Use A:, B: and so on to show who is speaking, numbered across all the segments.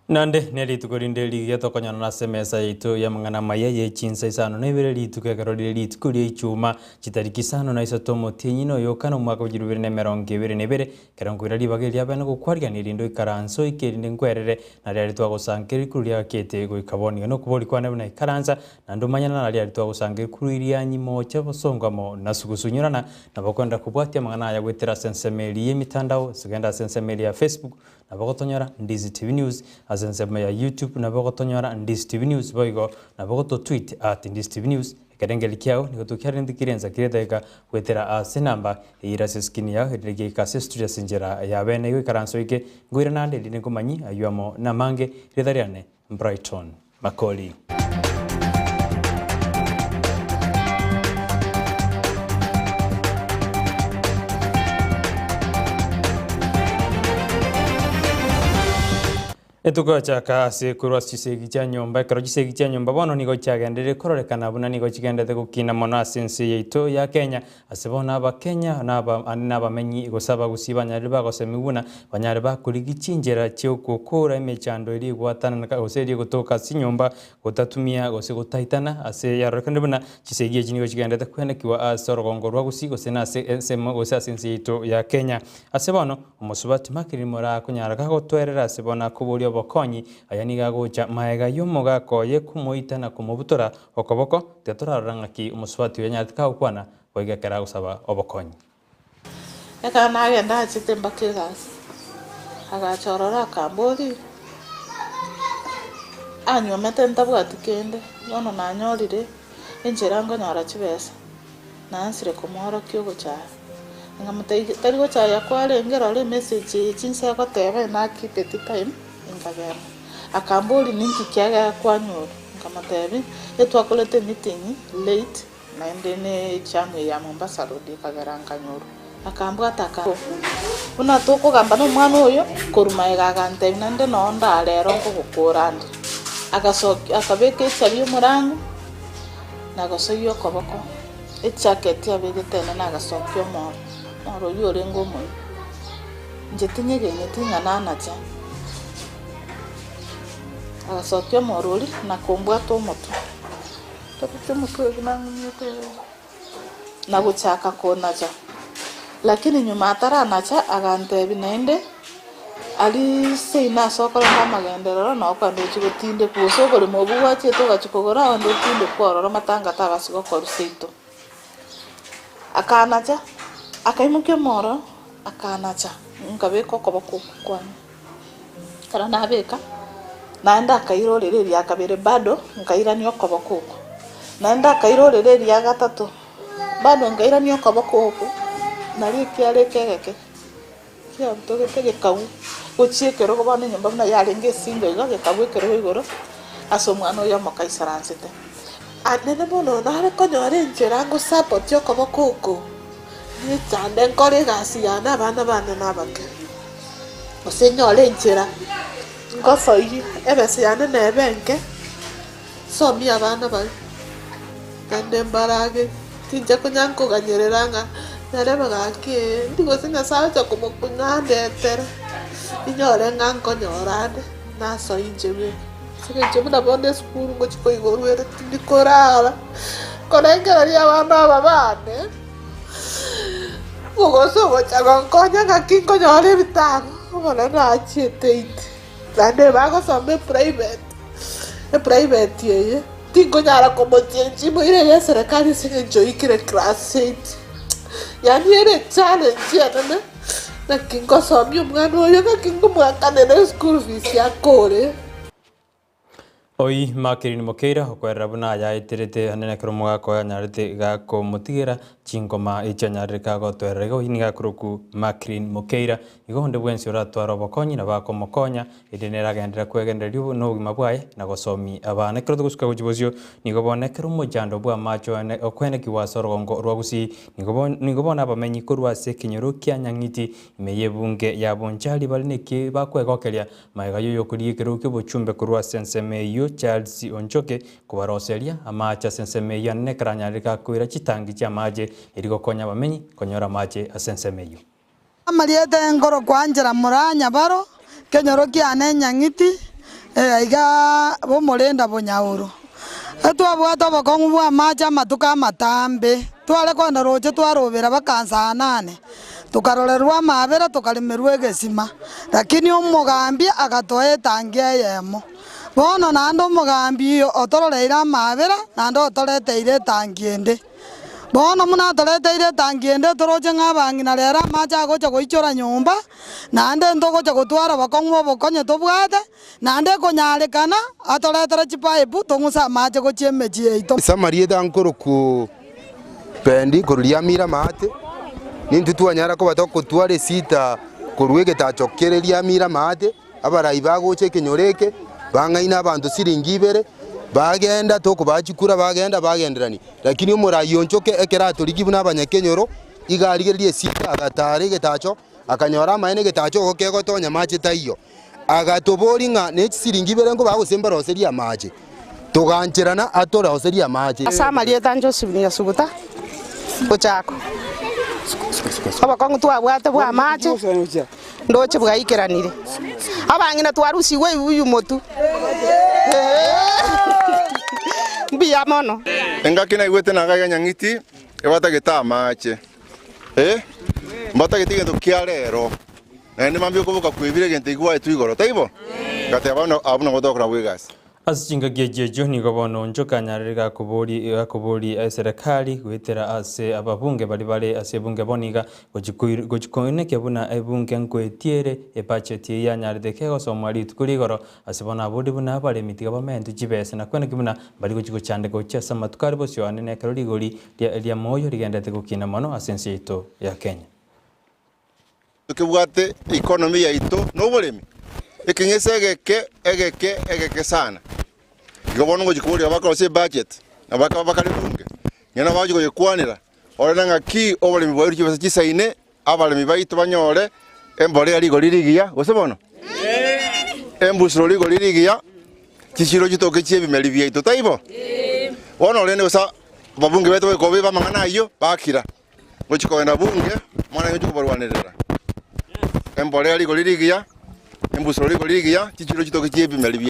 A: Nande neri tukorinde ligia tokonyana na semesa yitu ya Amang'Ana Amayia ye chinsa isano na ibere litu kekarori litu kuri ichuma chitariki sano na isato motinyi no yokana mwaka ujirubiri na merongo ibere nebere kerangwira libage lya bana gukwarya nirindo ikaranso ikerinde nkwerere na ryari twagusankiri kuri ya kete go ikaboni no kubori kwana buna ikaransa na ndumanyana na ryari twagusankiri kuri iriya nyimo cyabosongamo na sugusunyurana na bakonda kubwatia Amang'ana ya gwetera sensemeli yemitandao sigenda sensemeli ya Facebook na bagotonyora Ndizi TV News asensema ya YouTube na bagotonyora Ndizi TV News boigo na bagoto tweet @Ndizi TV News kerengeli kiao niko tukiarendi kirenza kireteka gwetera asinamba ira seskini ya rege ka studio sinjera ya bene yo karanso ike ngwira nande line kumanyi ayuamo na mange ridariane Brighton Makori. Etuko chaka ase kurwa chisegi cha nyomba karo chisegi cha nyomba bono nigo chagendere kororekana buna nigo chigendete gukina mono asense yeito ya Kenya asebona aba Kenya naba menyi gosaba gusiba nyari bagosemi buna banyari bakurigi chinjera cyo kokora imechando iri gwatana na goseri gutoka sinyomba gutatumia gose gutaitana ase yarekana buna chisegi nigo chigendete kwenekiwa asorogongo rwa gusigo sena ase gose asense yeito ya Kenya asebono umusubati makiri mora kunyara gagotwerera asebona kuburi bokonyi aya niga gocha maega yomo gakoye kumuita na kumubutora okoboko tetoraranga ki umuswati wenyatka ukwana wegekera gusaba obokonyi
B: eka nagenda achite mbakigas agachorora kambori anyomete ntabwati kende bono nanyorire enjera ngo nyara chibesa nansire kumoro kyogo cha ngamutei tarigo cha yakware ngerore message chinse ko tebe na keep it time ingabera akamboli ninki kyaga kwanyoro ngamatebi etwakolete meeting late na ndene chamwe ya Mombasa road kagaranga nyoro akambwa taka una toko gamba no mwana oyo koruma egagante nande no ndalero ko gukurandi akabeke chabyo murangu nagasoyo koboko ejacket ya begetene nagasokyo moro yore ngomo njetinye genyetinga nanacha agasokyo morori na kumbwa to moto takucho moto ginanyete na guchaka konacha lakini nyuma atara nacha agante binende ali seina sokora kamagenderero no kwando chigotinde kusogore mobuwa cheto gachikogora ando tinde kororo matanga tagasigo koruseito akanacha akaimuke moro akanacha ngabeko koboko kwani kara nabeka naenda kairorereri akabere bado ngairani okoboko naenda kairorereri ya gatatu bado ngairani okoboko nari kyareke kya mtogete kau uchiekero ko bana nyamba na yarenge singo igo kabu kero igoro asomwana yo makaisaransete anene bono nare konyore njerango support okoboko ni tande nkore gasi yana bana nabake osenyole njera ngofoyi ebese yana nebenke somi abana bali kande mbarage tinja kunyanko ganyereranga nareba gake ndigo singa sacha kumukunyande tera inyore nganko nyorande naso injewe sike jebuna bonde school ngo chiko igorwere ndikorala konengera ya bana babane ugoso gocha ngonya ngakinko nyore bitano ubona nachete bande bago some private yeye tingo nyara komojenji muire ya serikali singe joikire class 8 yani ere challenge yana na kingo some umwana oyo kingo mwakanene school fees yakore
A: Oi makiri ni mokeira okwera buna ya iterete hanene kromo gako ya nyarete gako mutigira chingoma icha nyareka go twerego hiniga kuruku makiri ni mokeira igo nde bwensi oratwara bokonyi na bako mokonya idenera gendera kwegenderio no gimabwaye na gosomi abana kroto gusuka gujibozio nigo bonekero mojando bwa macho ne okwene kiwasorogongo rwagusi nigo bona bamenyi kurwa se kinyoro kya nyangiti imeyebunge ya bonjali balineke bakwegokeria maiga yoyo kurikero ke bochumbe kurwa sensemeyo Charles Onchoke kubaroseria amacha sensemeyo nekranyarika kwira chitangi cha maje irigo konya bamenyi konyora mache asensemeyo
C: amaliete ngoro kwanjira muranya baro kenyoro kiane nyangiti iga bomorenda bonyauro twabwata obokongu bwa amache amatuka amatambe tware kwenda roche twarobera bakansa 8 tukarorerwa amabera tukarimerwa egesima lakini omogambi agatoa etangi eyemo bono nando omogambi otororeire amabera nando otoreteire etangi ende bono muna toreteire etangi ende toroche ng'abang'ina rero amache agocha goichora nyumba nande ntogocha gotwara abakong'u obokonye tobwate nande konyarekana atoretere chipaipu tong'usa amache gochia emechi yaito
D: samariete ankoroku pendi koruria mira mate nintu twanyara ko batokotware sita korwege tachokereria mira mate abarai bagoche kinyoreke bang'aina abantu siringi 2 bagenda toko bachikura bagenderani lakini umurai onchoke ekerato ligibu n'abanyakenyoro igarigerie sita agatare getacho akanyora maene getacho gokego tonya mache taiyo agatobori ng'a ne siringi 2 ngo bagosembera oseria mache tugancherana atora oseria mache
E: Samariete Joseph ni asuguta gochako abakongu twabwate bwa amache ndoche bwaikeranire abang'ina twarusiwe uyu motu mbia mono
F: engakina igwete nagaga nyang'iti ebata geta mache mbata gitige ndukia rero ni mambio kubuka kwibire gente igwa etwigoro taibo gate abana godokora bwegasi
A: asichinga gejejo ni gobono njoka nyarira kuburi serikali gwetera ase ababunge bali ase bunge boniga gojikoine kebuna ebunge nkwetiere epachetie ya nyaride somali tukurigoro ase bona bodi buna bale mitiga bamentu jibese na kwena kibuna bali gochikochande gochesa matukari bosyo anene karorigori lia moyo rigendete gukina mono asensi ito ya Kenya
F: tukibwate economy ya ito no bolemi ekingese egeke sana gobono gojikuria bakose budget abaka bakari bunge nyana baje gojikwanira orana ngaki obolemi bwa uriki basa chisaine abalemi baito banyore embole ali golirigia gosebono embusro li golirigia chishiro chitoke chiebimeli byaito taibo wono lene osa babunge beto bekobe bamang'ana ayo bakira gojikoenda bunge mwana yocho kubarwanirira embole ali golirigia embusro li golirigia chichiro chitoke chiebimeli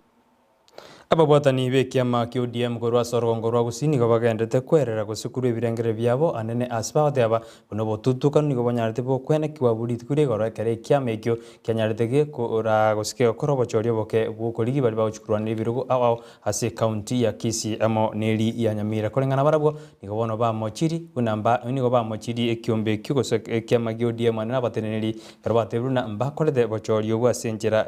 A: ababwatani bekiama ki ODM korwa sorgongo rwa gusini go bagendete kwerera gusukuru ebirengere byabo anene asbaote aba bono botutukanu nigo banyarete bo kwene kiwa buri tukure goro kare kiama ekyo kyanyarete ge kora gusike okoro bochorio boke bukoligi bali bauchukurwa birugo awo ase county ya Kisii amo neri ya Nyamira kolengana barabwo nigo bono ba mochiri unamba nigo ba mochiri ekiombe kyugo kiama ki ODM anene abateneri karabate bruna mbakolede bochorio bwa senjera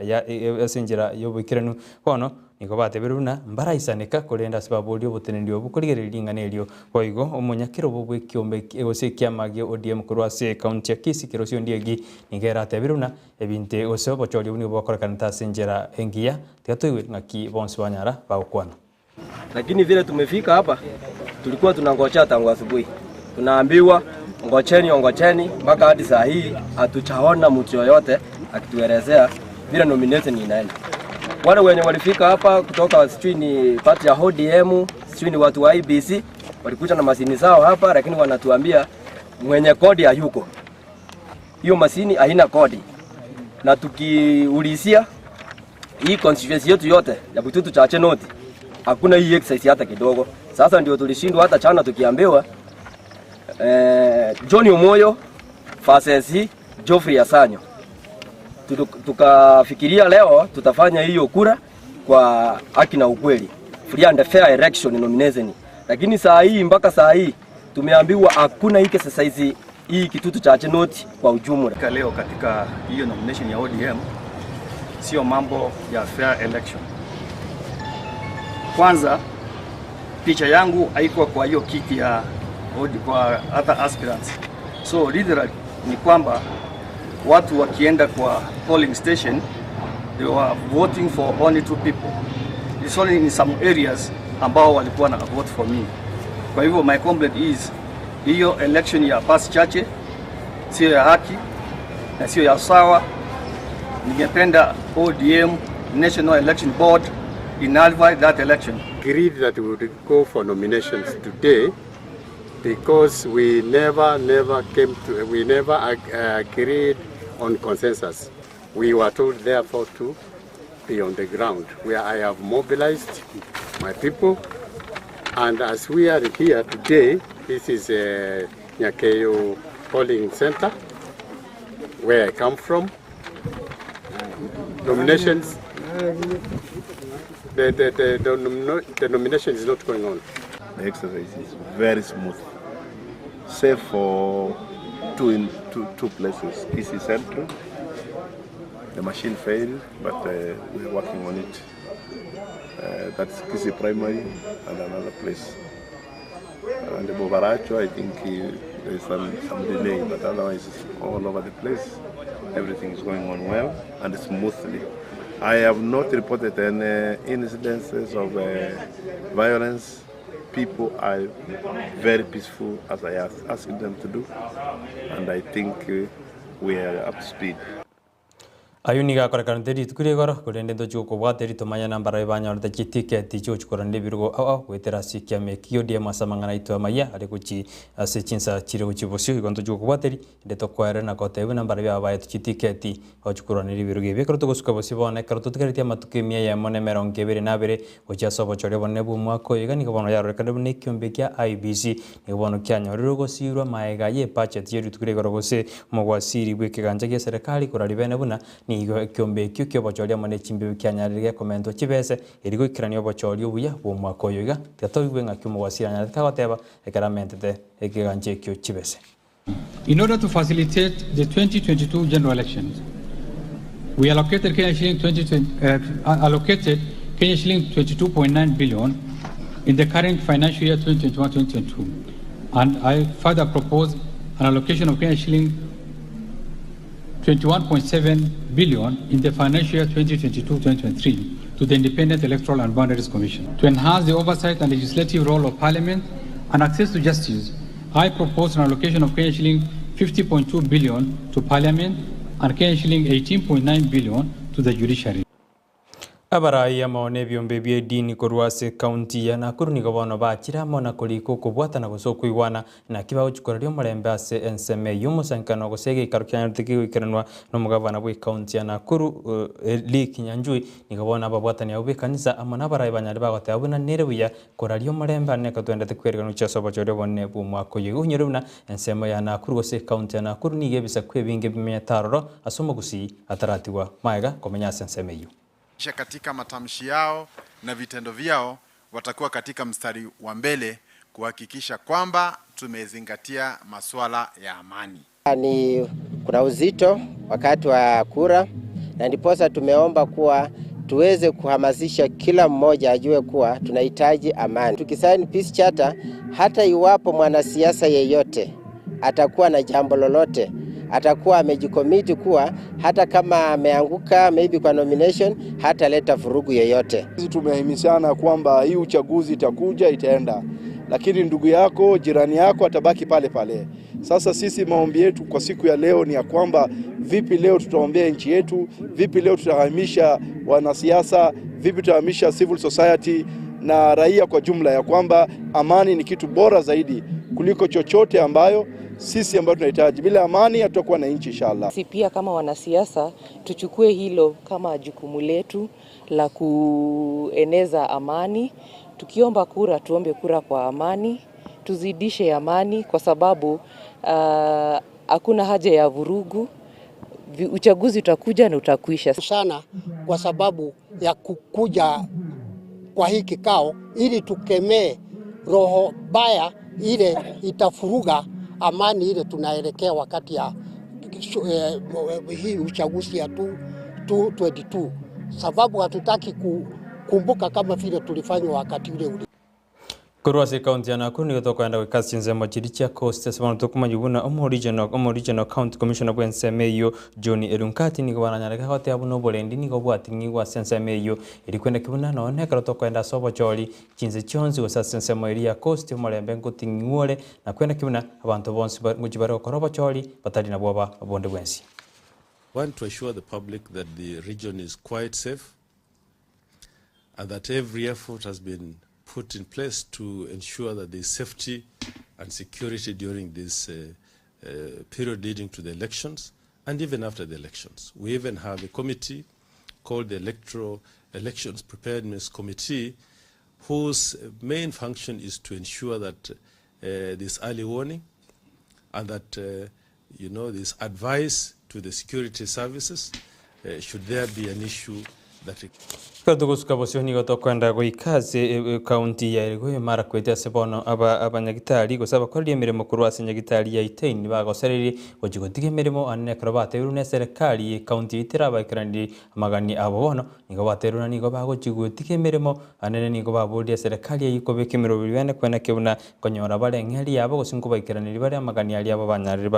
A: yobikiranu bono niko bateberuna mbaraisaneka kurenda sibabulio butenendio bukurigereria ing'anelio koigo omonyakiro bobwe kiombe egose kiamagio ODM kurwase county ya Kisii kirosio ndiegi nigera teberuna ebinte ose bochori buni bokorekana tasenjera engia tigatwiwe ngaki bonsi banyara baukwana
G: lakini vile tumefika hapa tulikuwa tunangoja tangu asubuhi tunaambiwa ngocheni mpaka hadi saa hii hatuchaona mtu yoyote akituelezea vile nomination inaenda. Wale wenye walifika hapa kutoka sijui ni party ya ODM, sijui ni watu wa IBC, walikuja na masini zao hapa lakini wanatuambia mwenye kodi hayuko. Hiyo masini haina kodi. Na tukiulizia hii constituency yetu yote ya Bututu Chache North hakuna hii exercise hata kidogo. Sasa ndio tulishindwa hata chana tukiambiwa John Omoyo versus Geoffrey Asanyo. Tukafikiria leo tutafanya hiyo kura kwa haki na ukweli, free and fair election nomination. Lakini mpaka saa hii tumeambiwa hakuna hiki sasa hii Kitutu Chache North kwa ujumla.
H: Leo katika hiyo nomination ya ODM sio mambo ya fair election. Kwanza picha yangu haikuwa kwa hiyo kiti ya kwa other aspirants. So literally ni kwamba watu wakienda kwa polling station they were voting for only 2 people. It's only in some areas ambao walikuwa na vote for me. Kwa hivyo my complaint is hiyo election ya Pasi Chache sio ya haki na sio ya sawa. Ningependa ODM National Election Board invalidate that election.
I: Agreed that we would go for nominations today because we never agreed on consensus. We were told therefore to be on the ground, where I have mobilized my people. And as we are here today, this is Nyakeyo polling center, where I come from. Nominations, the nomination is not going on.
J: The exercise is very smooth, save for two places. Kisi Central, the machine failed, but we're working on it. That's Kisi Primary and another place. And the Bobaracho, I think there's some delay, but otherwise all over the place, everything is going on well and smoothly. I have not reported any incidences of violence. People are very peaceful, as I asked them to do, and I think we are up to speed.
A: Ayuniga korekaniteri tukure goro kurende dojo ko wateri to manya nambara ibanya orda ticket jojo korande birugo wetera sikia me kiodi Amang'Ana Amayia ari kuchi sechinsa chire kuchi bosio igonto jojo wateri de to kwere na kote nambara ya baye ticket ochukurane birugo bikro to gosuka bosibone karoto tukariti matukemia ya mone meronge bere nabere ocha sobo chore bonne bu mwako igani ko bono yaro kande ne kyombe kya IBC ne bono kyanyo rugo sirwa maega ye budget yeru tukure goro gose mogwasiri bweke ganje ke serikali kurari bene buna nigo kyombe kyo bochoria mone chimbe kyanyarige komento chibese erigo ikiranio bochorio buya bo mwako yoga tatoigwe ngakyumo wasiranya takoteba ekaramente te ekiganje kyo chibese.
K: In order to facilitate the 2022 general elections, we allocated Kenya shilling 22.9 billion in the current financial year 2021-2022, and I further propose an allocation of Kenya shilling 21.7 billion in the financial year 2022-2023 to the Independent Electoral and Boundaries Commission. To enhance the oversight and legislative role of Parliament and access to justice, I propose an allocation of Kenya shilling 50.2 billion to Parliament and Kenya shilling 18.9 billion to the judiciary.
A: Abarai ya maone byombe bye dini korwase county ya Nakuru ni gobono bakira mona koliko kubwata na gusoko iwana na kibaho chukorario murembe ase enseme yumusankano gusege ikarukya ntiki wikiranwa no mugabana bwe county ya Nakuru li kinyanjui ni gobona babwata ni abe kanisa amana barai banyari bagote abuna nerebuya korario murembe aneka twende tekwerigano cyaso bachorio bonne bu mwako yego nyeruna enseme ya Nakuru gose county ya Nakuru ni gebisa kwebinge bimetaroro asomo gusi ataratiwa maega komenya enseme yu
L: katika matamshi yao na vitendo vyao watakuwa katika mstari wa mbele kuhakikisha kwamba tumezingatia masuala ya amani.
M: Kuna uzito wakati wa kura na ndiposa tumeomba kuwa tuweze kuhamasisha kila mmoja ajue kuwa tunahitaji amani. Tukisaini peace charter, hata iwapo mwanasiasa yeyote atakuwa na jambo lolote, atakuwa amejikomiti kuwa hata kama ameanguka maybe kwa nomination hata leta vurugu yoyote.
N: Sisi tumehimizana kwamba hii uchaguzi itakuja itaenda, lakini ndugu yako jirani yako atabaki pale pale. Sasa sisi maombi yetu kwa siku ya leo ni ya kwamba vipi leo tutaombea nchi yetu, vipi leo tutahamisha wanasiasa, vipi tutahamisha civil society na raia kwa jumla, ya kwamba amani ni kitu bora zaidi kuliko chochote ambayo sisi ambao tunahitaji. Bila amani hatutakuwa na nchi inshallah.
O: Sisi pia kama wanasiasa tuchukue hilo kama jukumu letu la kueneza amani. Tukiomba kura tuombe kura kwa amani, tuzidishe amani kwa sababu hakuna haja ya vurugu. Uchaguzi utakuja na utakuisha
P: sana kwa sababu ya kukuja kwa hii kikao ili tukemee roho baya ile itafuruga amani ile tunaelekea wakati ya hii uchaguzi ya 2022, sababu hatutaki kukumbuka kama vile tulifanywa wakati ule.
A: Korwase county ya Nakuru ni kutoka enda kasi nzema chiricha coast sababu tukuma yubuna regional county commissioner bwa nsemeyo John Erunkati ni kwa nanyareka hote abuno bolendi ni kwa tingi wa sensemeyo ili kwenda kibuna none kutoka enda sobo choli chinze chonzi wa sensemo area coast molembe ngotingi ngole na kwenda kibuna abantu bonsi ngujibaro korobo choli batali na bwaba bonde bwensi.
Q: Want to assure the public that the region is quite safe and that every effort has been put in place to ensure that there is safety and security during this period leading to the elections and even after the elections. We even have a committee called the Elections Preparedness Committee, whose main function is to ensure that there's early warning and that there's advice to the security services should there be an issue that
A: Kaduguska bosioni gotokwenda goikaze county ya Elgeyo Marakwet asebono abanyagitari gusaba ko ryemeremo kurwasa nyagitari ya Iteini bagosereri gojigotige meremo anne krobate urune serikali county itirabakiraniri amagani abo bono nigo bateruna nigo bagojigotige meremo anene nigo babudia serikali yikobeke mirobiri bene kwena kebuna konyora barengeri yabo gusinko bakiraniri bari amagani ali abo banyariri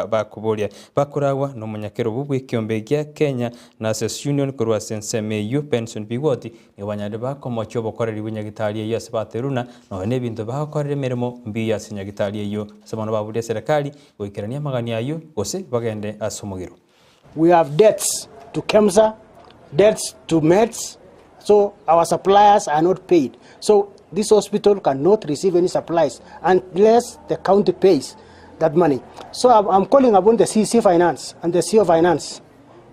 A: bakuburia bakuragwa no munyakero bubwe kiombe gya Kenya Nurses Union kurwasa NSMU pension bigoti ni banyade bakomocho bokoreri bunyagitari yo sebateruna no ne bintu bakorere meremo mbiya sinyagitari yo sebano babude serikali goikerania magani ayo gose bagende asomugiro.
R: We have debts to KEMSA, debts to meds, so our suppliers are not paid. So this hospital cannot receive any supplies unless the county pays that money. So I'm calling upon the CC Finance and the CEO Finance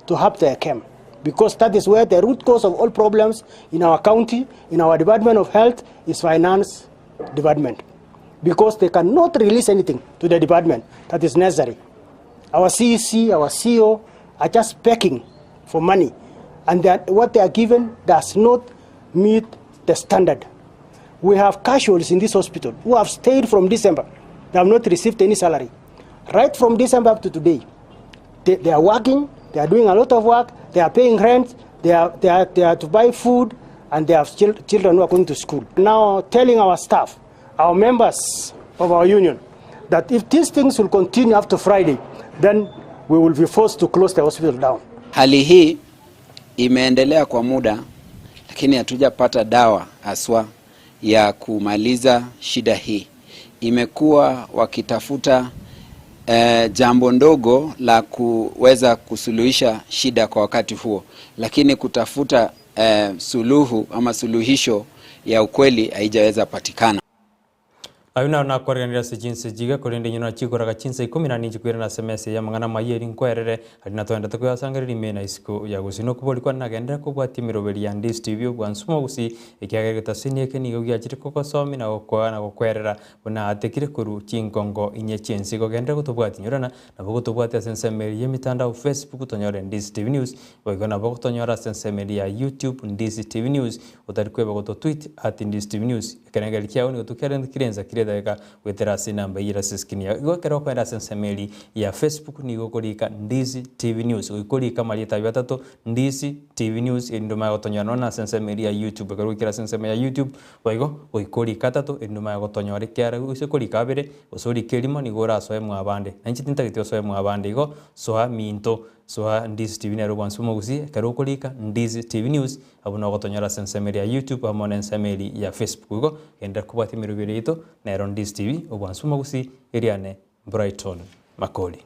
R: to help their camp, because that is where the root cause of all problems in our county, in our Department of Health, is finance department, because they cannot release anything to the department that is necessary. Our CEC, our CEO are just begging for money, and what they are given does not meet the standard. We have casualties in this hospital who have stayed from December. They have not received any salary. Right from December up to today, they are working, they are doing a lot of work, they are paying rent, they are to buy food, and they have children who are going to school. Now telling our staff, our members of our union, that if these things will continue up to Friday, then we will be forced to close the hospital down.
S: Hali hii imeendelea kwa muda, lakini hatujapata dawa aswa ya kumaliza shida hii. Imekuwa wakitafuta jambo ndogo la kuweza kusuluhisha shida kwa wakati huo, lakini kutafuta suluhu ama suluhisho ya ukweli haijaweza patikana.
A: Ayuna na kwarganira se jinse jiga korende nyona chikoraga chinse 10 kwira na semese ya Amang'Ana Amayia rinkwerere arina twenda tukuyasangirira imena isiko ya gusino kuboli kwa nagendera kubwati miroberi ya Ndizi TV bwansumo gusi ikiagereta sinieke nigo gyachire koko somi na gukwerera bona atekire kuru chingongo inye chensi gogendera kutubwati nyorana na bugutubwati sensemeri yemitandao Facebook tonyore Ndizi TV News boigona bogutonyora sensemeri ya YouTube Ndizi TV News utarikweba goto tweet @Ndizi TV News kenegeri kyao ni tukere kirenza daika weterasi namba ira siskinia igokero kwenda sensemeli ya Facebook ni gokorika Ndizi TV News gokorika malita 3 Ndizi TV News induma gotonyana na sensemeli ya YouTube garukira sensemeli ya YouTube baigo gokorika 3 induma gotonyore kyara usekorika abere usori kelimo ni gora soe mu abande nanchitinta gityo soe mu abande igo soa minto soa Ndizi TV News bwansumo gusi karukorika Ndizi TV News abuna gotonyora sensemeli ya YouTube amone sensemeli ya Facebook igo enda kubati mirubirito na Ndizi TV obwansumo gusi Brighton Makori.